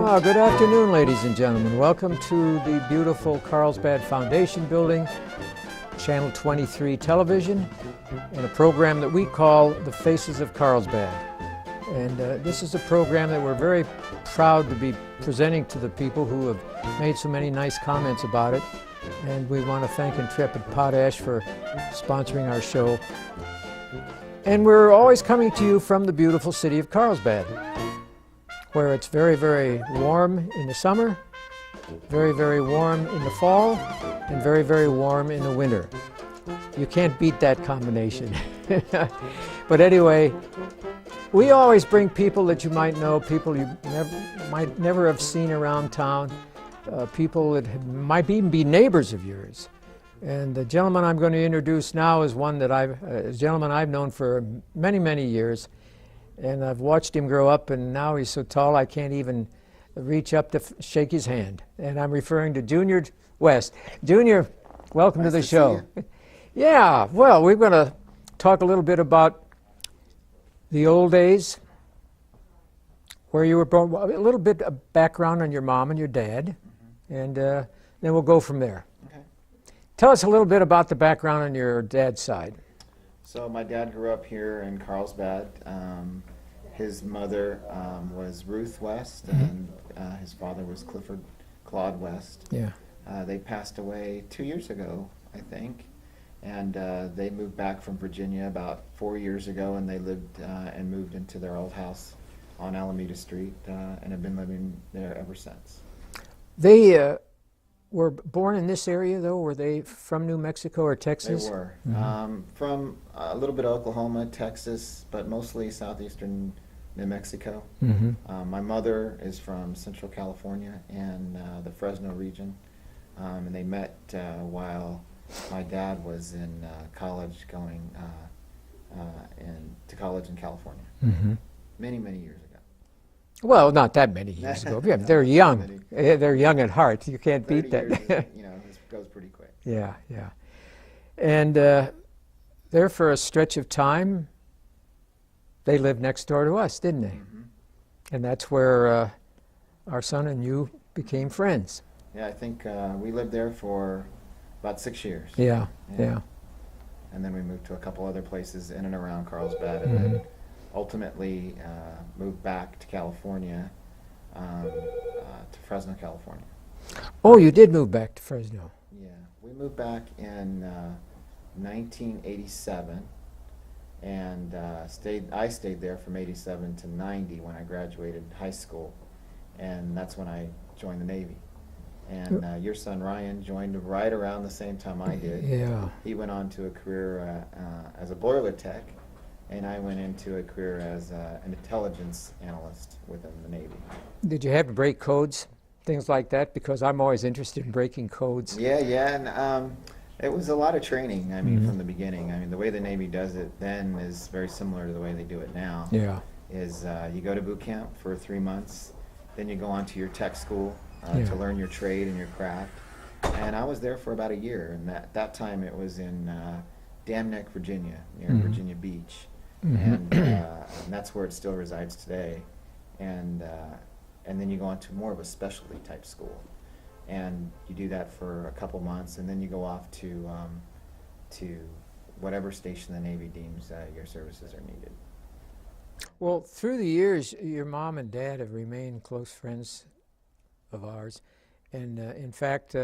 Well, good afternoon, ladies and gentlemen. Welcome to the beautiful Carlsbad Foundation building, Channel 23 television, and a program that we call The Faces of Carlsbad. And this is a program that we're very proud to be presenting to the people who have made so many nice comments about it. And we want to thank Intrepid Potash for sponsoring our show. And we're always coming to you from the beautiful city of Carlsbad, where it's very, very warm in the summer, very, very warm in the fall, and very, very warm in the winter. You can't beat that combination. But anyway, we always bring people that you might know, people you might never have seen around town, people that might even be neighbors of yours. And the gentleman I'm going to introduce now is one that a gentleman I've known for many, many years. And I've watched him grow up, and now he's so tall I can't even reach up to shake his hand. And I'm referring to Junior West. Junior, welcome to the show. Yeah, well, we're going to talk a little bit about the old days, where you were born, a little bit of background on your mom and your dad, and then we'll go from there. Okay. Tell us a little bit about the background on your dad's side. So my dad grew up here in Carlsbad. His mother was Ruth West, and his father was Clifford Claude West. Yeah. They passed away 2 years ago, I think, and they moved back from Virginia about 4 years ago, and they lived and moved into their old house on Alameda Street and have been living there ever since. They were born in this area, though? Were they from New Mexico or Texas? They were. Mm-hmm. From a little bit of Oklahoma, Texas, but mostly southeastern New Mexico. Mm-hmm. My mother is from Central California and the Fresno region, and they met while my dad was in college, going to college in California. Mm-hmm. Many, many years ago. Well, not that many years ago. Yeah, they're young. They're young at heart. You can't beat that. Years, this goes pretty quick. Yeah, yeah. And there for a stretch of time, they lived next door to us, didn't they? Mm-hmm. And that's where our son and you became friends. Yeah, I think we lived there for about 6 years. Yeah, yeah. And then we moved to a couple other places in and around Carlsbad, and Mm-hmm. then ultimately moved back to California, to Fresno, California. Oh, you did move back to Fresno. Yeah, we moved back in 1987, and I stayed there from 87 to 90 when I graduated high school, and that's when I joined the Navy. And your son Ryan joined right around the same time I did. Yeah. He went on to a career as a boiler tech, and I went into a career as an intelligence analyst within the Navy. Did you have to break codes, things like that? Because I'm always interested in breaking codes. Yeah, and it was a lot of training, I mean, Mhm. from the beginning. I mean, the way the Navy does it then is very similar to the way they do it now. Yeah. Is you go to boot camp for 3 months, then you go on to your tech school Yeah. to learn your trade and your craft. And I was there for about a year, and that time it was in Dam Neck, Virginia, near Mhm. Virginia Beach. Mhm. And that's where it still resides today. And then you go on to more of a specialty type school, and you do that for a couple months, and then you go off to whatever station the Navy deems your services are needed. Well, through the years, your mom and dad have remained close friends of ours. And in fact,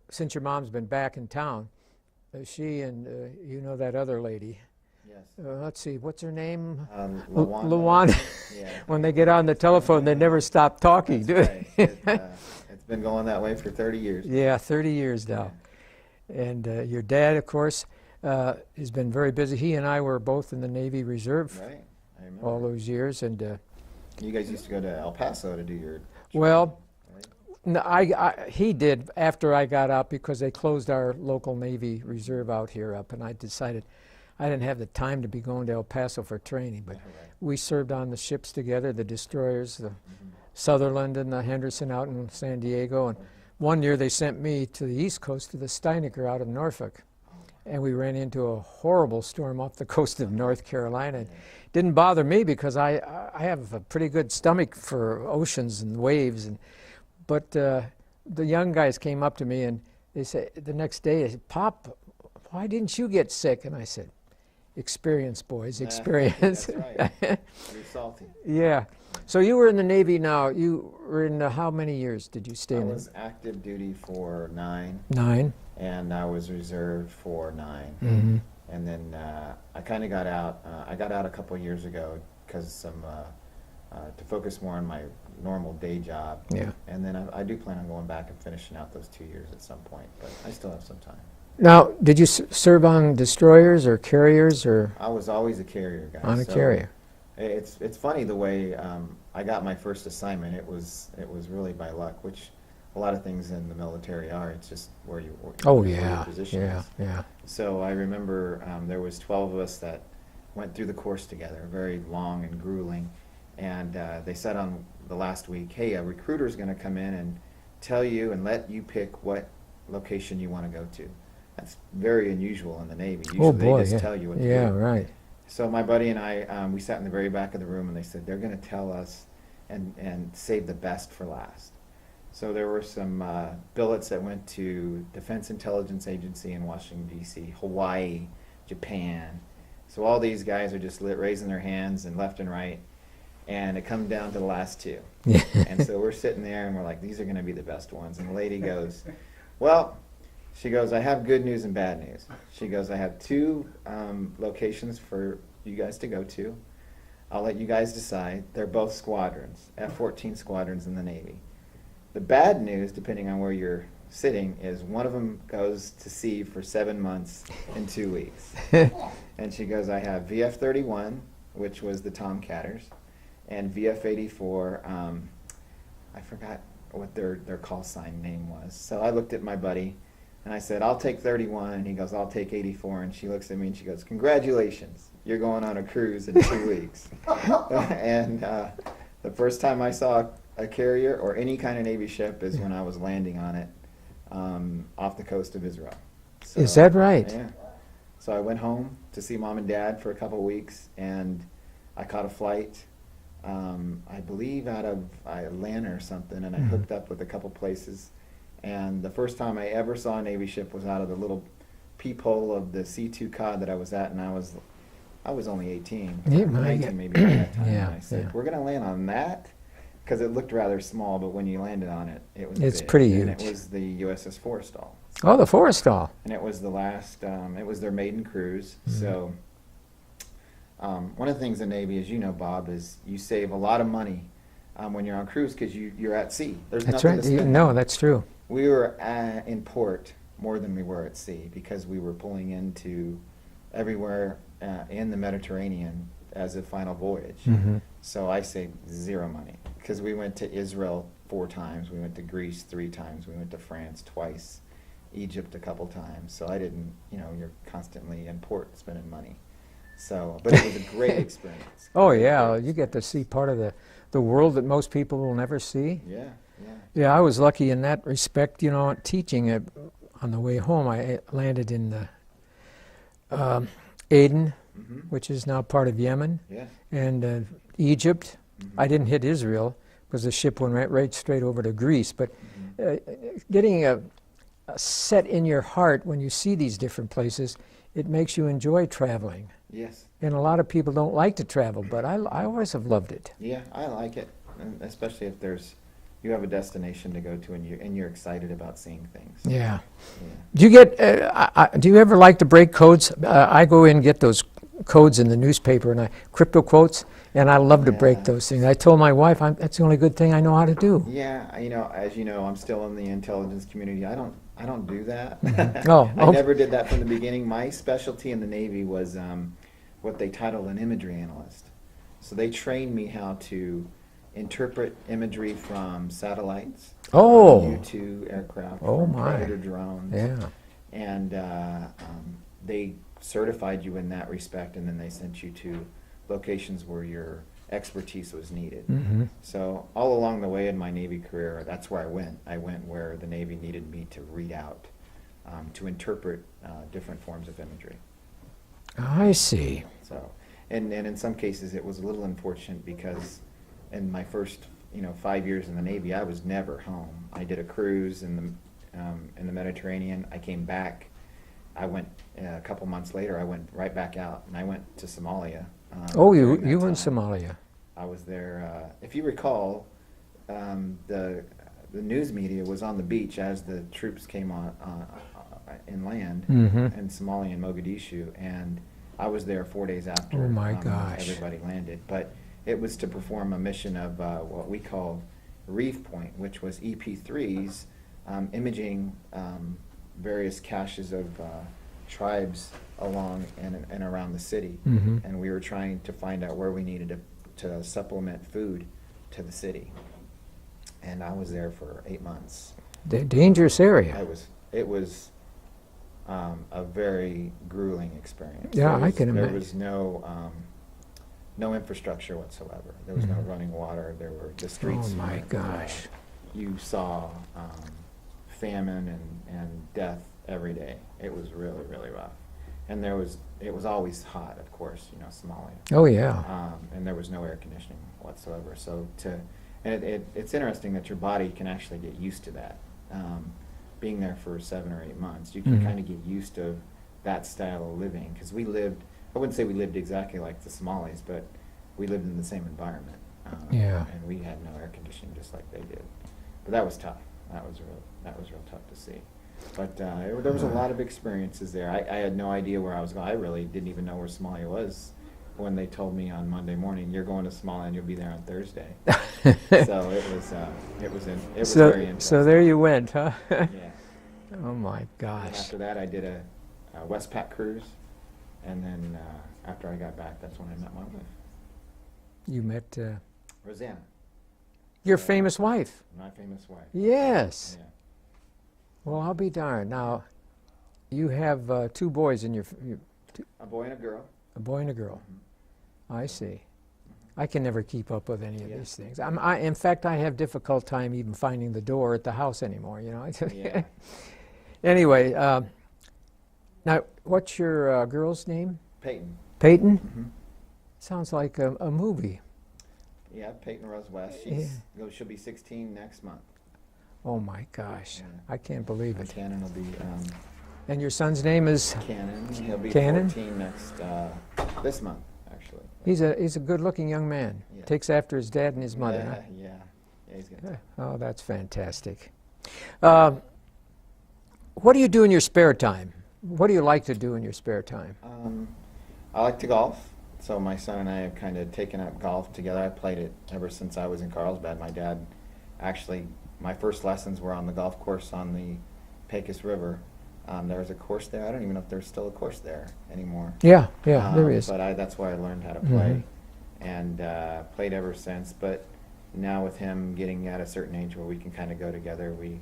since your mom's been back in town, she and that other lady, Yes. let's see, what's her name? Luana. Luana. Yeah. When they get on the telephone, they never stop talking, do That's they? right. It's been going that way for 30 years. Yeah, 30 years now. And your dad, of course, has been very busy. He and I were both in the Navy Reserve Right. I remember. all those years. And You guys used to go to El Paso to do your well, right? no, he did after I got out, because they closed our local Navy Reserve out here up, and I decided I didn't have the time to be going to El Paso for training. But Right. we served on the ships together, the destroyers, the Mhm. Sutherland and the Henderson out in San Diego. And one year they sent me to the East Coast to the Steinecker out of Norfolk. and we ran into a horrible storm off the coast of North Carolina. It didn't bother me because I have a pretty good stomach for oceans and waves, but the young guys came up to me and they said the next day, they said, "Pop, why didn't you get sick?" And I said, "Experience, boys, experience." That's right. You're salty. Yeah. So you were in the Navy now. You were in how many years did you stay I in? was active duty for 9, 9. and I was reserved for 9. Mm-hmm. And then I kind of got out. I got out a couple of years ago because to focus more on my normal day job. Yeah. And then I do plan on going back and finishing out those 2 years at some point, but I still have some time. Now, did you serve on destroyers or carriers or I was always a carrier guy. on a so carrier? It's funny the way I got my first assignment. It was really by luck, which a lot of things in the military are. It's just where you Oh where your yeah, position yeah, is. yeah. So I remember there was 12 of us that went through the course together, very long and grueling. And they said on the last week, "Hey, a recruiter's going to come in and tell you and let you pick what location you want to go to." That's very unusual in the Navy. Usually Oh boy, they just yeah. tell you what to Yeah, do. right. So my buddy and I, we sat in the very back of the room, and they said they're going to tell us and save the best for last. So there were some billets that went to Defense Intelligence Agency in Washington, D.C., Hawaii, Japan. So all these guys are just raising their hands and left and right, and it comes down to the last 2. Yeah. And so we're sitting there, and we're like, these are going to be the best ones. And the lady goes, "Well," she goes, "I have good news and bad news." She goes, "I have 2 locations for you guys to go to. I'll let you guys decide. They're both squadrons, F-14 squadrons in the Navy. The bad news, depending on where you're sitting, is one of them goes to sea for 7 months and 2 weeks." And she goes, "I have VF-31, which was the Tomcatters, and VF-84, I forgot what their call sign name was." So I looked at my buddy, and I said, "I'll take 31, and he goes, "I'll take 84, and she looks at me and she goes, "Congratulations, you're going on a cruise in 2 weeks." And the first time I saw a carrier or any kind of Navy ship is when I was landing on it off the coast of Israel. So, Is that right? Yeah. So I went home to see Mom and Dad for a couple of weeks, and I caught a flight, I believe out of Atlanta or something, and I hooked up with a couple places. And the first time I ever saw a Navy ship was out of the little peephole of the C2 cod that I was at, and I was only 18, Yeah, 19 maybe at that time. Yeah, And I said, yeah. "We're going to land on that?" Because it looked rather small, but when you landed on it, it was It's big. pretty And huge. it was the USS Forrestal. Oh, the Forrestal. And it was the last, it was their maiden cruise. Mhm. So one of the things in the Navy, as you know, Bob, is you save a lot of money when you're on cruise because you're at sea. There's That's nothing right. to spend. No, that's true. We were in port more than we were at sea because we were pulling into everywhere in the Mediterranean as a final voyage. Hmm. So I saved 0 money because we went to Israel 4 times, we went to Greece 3 times, we went to France twice, Egypt a couple times. So I didn't, you're constantly in port spending money. So, but it was a great experience. Oh Great yeah, experience. you get to see part of the world that most people will never see. Yeah, yeah. Yeah, I was lucky in that respect. Teaching on the way home, I landed in the Aden, Mm-hmm. which is now part of Yemen, Yeah. and Egypt. Mm-hmm. I didn't hit Israel because the ship went right straight over to Greece. But Mm-hmm. getting a set in your heart when you see these different places, it makes you enjoy traveling. Yes. And a lot of people don't like to travel, but I always have loved it. Yeah, I like it, and especially if you have a destination to go to and you're excited about seeing things. Yeah. Yeah. Do you get? Do you ever like to break codes? I go in and get those codes in the newspaper, and crypto quotes, and I love to break Yeah. those things. I told my wife that's the only good thing I know how to do. Yeah, as you know, I'm still in the intelligence community. I don't do that. Oh, I okay. never did that from the beginning. My specialty in the Navy was what they titled an imagery analyst. So they trained me how to interpret imagery from satellites, Oh. U-2 aircraft, Oh, from my. Predator drones, Yeah. and they certified you in that respect, and then they sent you to locations where your expertise was needed. Hmm. So all along the way in my Navy career, that's where I went. I went where the Navy needed me to read out to interpret different forms of imagery. I see. So, and in some cases, it was a little unfortunate because in my first 5 years in the Navy, I was never home. I did a cruise in the Mediterranean. I came back. I went a couple months later. I went right back out, and I went to Somalia. Oh, during that you were in time. Somalia. I was there. If you recall, the news media was on the beach as the troops came on inland Mm-hmm. in Somalia and Mogadishu, and I was there 4 days after Oh, my gosh. everybody landed. But it was to perform a mission of what we call Reef Point, which was EP3s imaging various caches of tribes along and around the city. Mm-hmm. And we were trying to find out where we needed to supplement food to the city. And I was there for 8 months. Dangerous area. It was a very grueling experience. Yeah, There I was- can There imagine. was no infrastructure whatsoever. There was no Mhm. running water. There were the streets. Oh, my weren't, gosh. You saw famine and death every day. It was really, really rough. And it was always hot, of course, Somalia. Oh, yeah. And there was no air conditioning whatsoever. And it's interesting that your body can actually get used to that. Being there for 7 or 8 months, you can Mhm. kind of get used to that style of living. Because I wouldn't say we lived exactly like the Somalis, but we lived in the same environment. Yeah. And we had no air conditioning just like they did. But that was tough. That was real tough to see. But there was a lot of experiences there. I had no idea where I was going. I really didn't even know where Somalia was when they told me on Monday morning, "You're going to Somalia and you'll be there on Thursday." So it was very interesting. So there you went, huh? Yeah. Oh, my And gosh. after that, I did a Westpac cruise, and then after I got back, that's when I met my wife, You met Rosanna, your So- famous wife. my famous wife. Yes. Yeah. Well, I'll be darned. Now, you have 2 boys in A boy and a girl. a boy and a girl. Mhm. I see. I can never keep up with any of Yeah. these things. In fact, I have difficult time even finding the door at the house anymore, Yeah. Anyway, now, what's your girl's name? Peyton. Peyton? Mm-hmm. Sounds like a movie. Yeah, Peyton Rose West. She'll be 16 next month. Oh, my gosh. Yeah. I can't believe And it. Cannon will be And your son's name is? Cannon. He'll be Cannon? 14 this month, actually. He's a good-looking young man. Yeah. Takes after his dad and his mother. Yeah, Huh? yeah, he's good. Oh, that's fantastic. What do you do in your spare time? What do you like to do in your spare time? I like to golf. So my son and I have kind of taken up golf together. I played it ever since I was in Carlsbad. My dad, actually, my first lessons were on the golf course on the Pecos River. There was a course there. I don't even know if there's still a course there anymore. Yeah, there is. But that's where I learned how to play, Mhm. and played ever since. But now with him getting at a certain age where we can kind of go together, we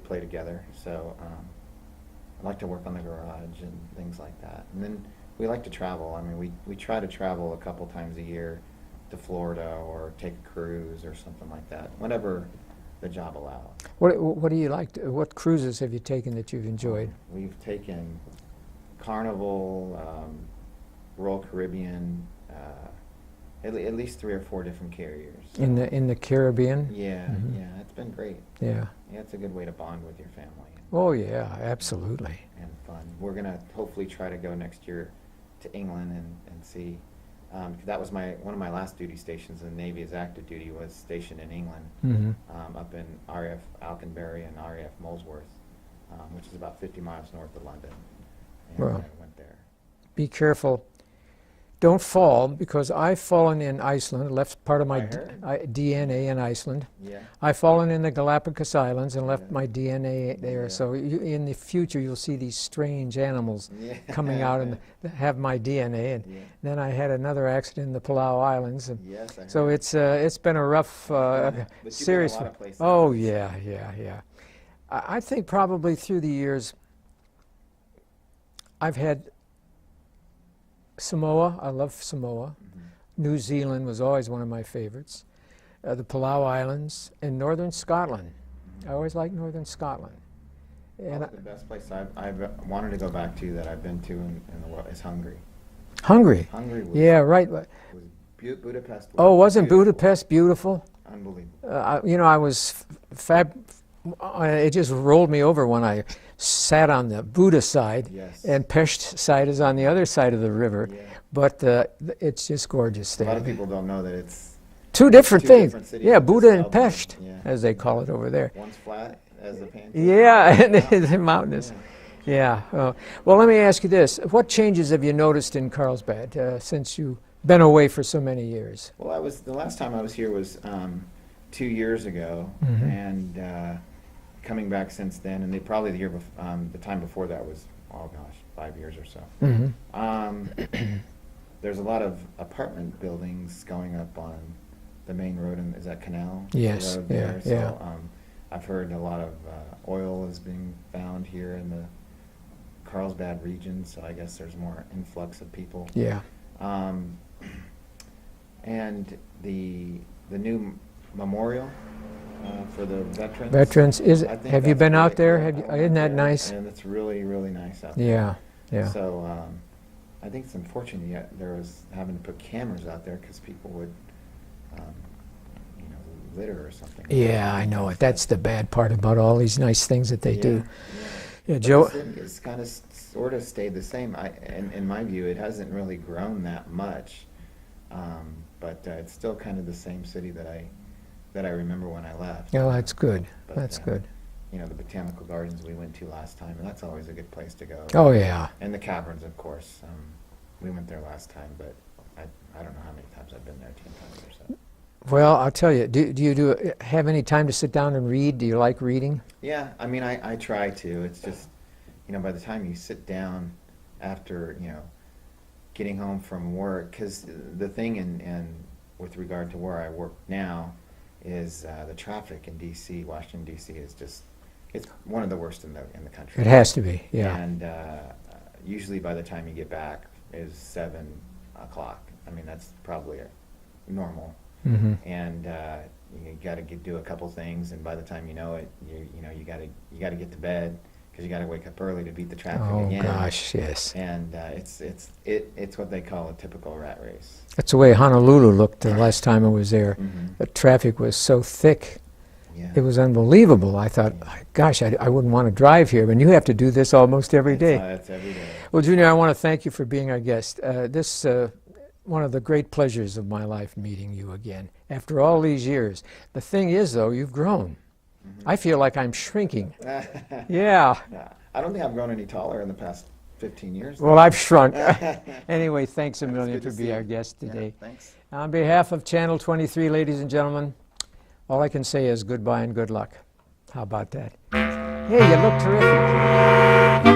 play together. So I like to work on the garage and things like that. And then we like to travel. I mean, we try to travel a couple times a year to Florida or take a cruise or something like that, whenever the job allows. What do you like? What cruises have you taken that you've enjoyed? We've taken Carnival, Royal Caribbean, at least 3 or 4 different carriers. In the Caribbean? Yeah, Mhm. yeah, it's been great. Yeah. Yeah, it's a good way to bond with your family Oh, yeah, absolutely. and fun. We're gonna hopefully try to go next year to England and see. That was one of my last duty stations in the Navy as active duty was stationed in England, Mm-hmm. up in RAF Alconbury and RAF Molesworth, which is about 50 miles north of London. And Well. I went there. Be careful. Don't fall, because I've fallen in Iceland, left part of my I heard. DNA in Iceland. Yeah. I've fallen in the Galapagos Islands and left Yeah. my DNA there. Yeah. So in the future, you'll see these strange animals Yeah. coming out and have my DNA. And Yeah. then I had another accident in the Palau Islands. And Yes, I heard. so it's been a rough But you've been a series. lot of places. Oh, yeah. I think probably through the years, I've had Samoa. I love Samoa. Mhm. New Zealand was always one of my favorites. The Palau Islands and northern Scotland. I always liked northern Scotland. And Probably the best place I've wanted to go back to that I've been to in the world is Hungary. Hungary. Hungary was, Yeah, right. Budapest. Oh, wasn't beautiful. Budapest beautiful? Unbelievable. I was it just rolled me over when I sat on the Buda side, Yes. and Pest side is on the other side of the river. Yeah. But it's just gorgeous A there. lot of people don't know that it's Two different two things. different cities Yeah, with Buda this and altitude. Pest, Yeah. as they call it over there. one's flat as the pancake. Yeah, and Wow. it's mountainous. Yeah. Well, let me ask you this: what changes have you noticed in Carlsbad since you've been away for so many years? Well, the last time I was here was 2 years ago, Mhm. and coming back since then, and probably the time before that was, oh gosh, 5 years or so. Mm-hmm. There's a lot of apartment buildings going up on the main road, and is that Canal? Yes, Road yeah, there? yeah. So I've heard a lot of oil is being found here in the Carlsbad region, so I guess there's more influx of people. Yeah. And the new memorial for the veterans. Veterans, I think have you that's been out pretty there? cool. Have you, I went isn't that there, nice? And it's really, really nice out there. Yeah, yeah. So I think it's unfortunate yet there was having to put cameras out there because people would, litter or something. Yeah, I know it. That's the bad part about all these nice things that they do. Yeah, But Joe. the city has kind of sort of stayed the same. In my view, it hasn't really grown that much, but it's still kind of the same city that I remember when I left. Yeah, that's good. But, That's good. The botanical gardens we went to last time, and that's always a good place to go. Oh yeah. And the caverns, of course. We went there last time, but I don't know how many times I've been there, 10 times or so. Well, I'll tell you. Do you have any time to sit down and read? Do you like reading? Yeah, I mean, I try to. It's just, by the time you sit down after, getting home from work, because the thing with regard to where I work now is the traffic in D.C., Washington, D.C. is just, it's one of the worst in the country. It has to be. Yeah. And usually by the time you get back is 7 o'clock. I mean, that's probably normal. Mm-hmm. And you got to do a couple things, and by the time you know it, you got to get to bed because you got to wake up early to beat the traffic Oh again. gosh, yes. And it's what they call a typical rat race. That's the way Honolulu looked the last time I was there. Mm-hmm. The traffic was so thick. Yeah. It was unbelievable. I thought, gosh, I wouldn't want to drive here. And you have to do this almost every day. It's every day. Well, Junior, I want to thank you for being our guest. This one of the great pleasures of my life, meeting you again after all these years. The thing is, though, you've grown. Mm-hmm. I feel like I'm shrinking. Yeah. Yeah. I don't think I've grown any taller in the past 15 years. Well, I've shrunk. Anyway, thanks a It's million good to for see being you. our guest Yeah, today. thanks. On behalf of Channel 23, ladies and gentlemen, all I can say is goodbye and good luck. How about that? Hey, you look terrific.